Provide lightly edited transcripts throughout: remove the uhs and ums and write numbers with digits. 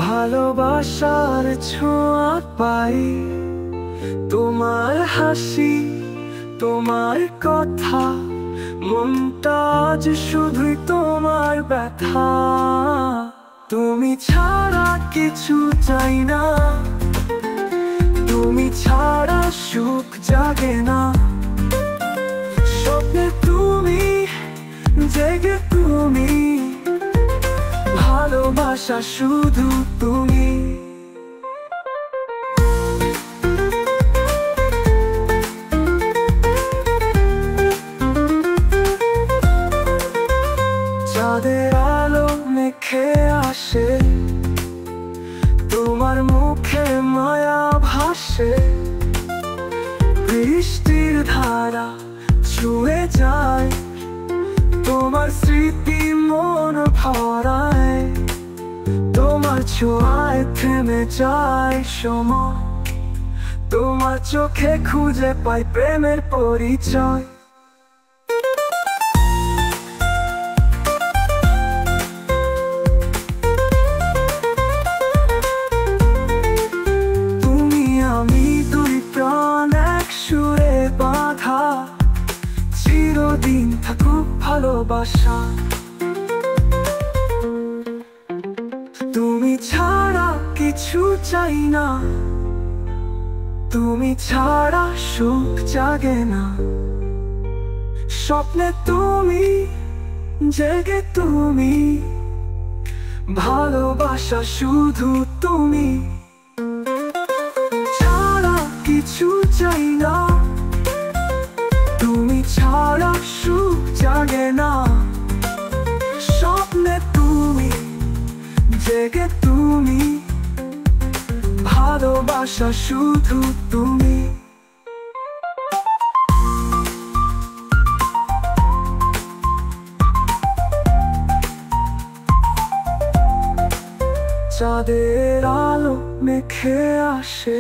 ভালোবাসার ছোঁয়া পাই, তোমার হাসি, তোমার কথা, মনটা আজ শুধুই তোমার ব্যথা। তুমি ছাড়া কিছু চাই না, তুমি ছাড়া সুখ জাগে না। স্বপ্নে তুমি, জেগে তুমি, ভালোবাসা শুধু তুমি। চাঁদের আলো মেখে আসে, তোমার মুখে মায়া ভাসে। বৃষ্টির ধারা ছুঁয়ে যায়, তোমার স্মৃতি মন ভরায়। তোমার ছোঁয়ায় থেমে যায় সময়, তোমার চোখে খুঁজে পাই প্রেমের পরিচয়। তুমি আমি দুই প্রাণ এক সুরে বাঁধা, চিরদিন থাকুক ভালোবাসা। তুমি ছাড়া কিছু চাই না, তুমি ছাড়া সুখ জাগে না। স্বপ্নে তুমি, জেগে তুমি, ভালোবাসা শুধু তুমি। ছাড়া কিছু চাই না, তুমি ছাড়া সুখ জাগে না। স্বপ্নে তুমি, জেগে তুমি, ভালোবাসা শুধু তুমি। চাঁদের আলো মেখে আসে,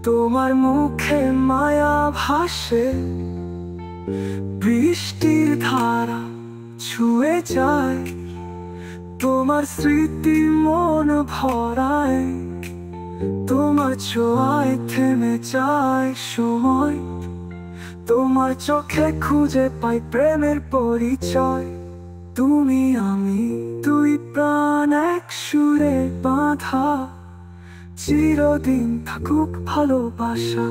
তোমার মুখে মায়া ভাসে। বৃষ্টির ধারা ছুঁয়ে যায়, তোমার স্মৃতি মন ভরায়। তোমার ছোঁয়ায় থেমে যায় সময়, তোমার চোখে খুঁজে পাই প্রেমের পরিচয়। তুমি আমি দুই প্রাণ এক সুরে বাঁধা, চিরদিন থাকুক ভালোবাসা।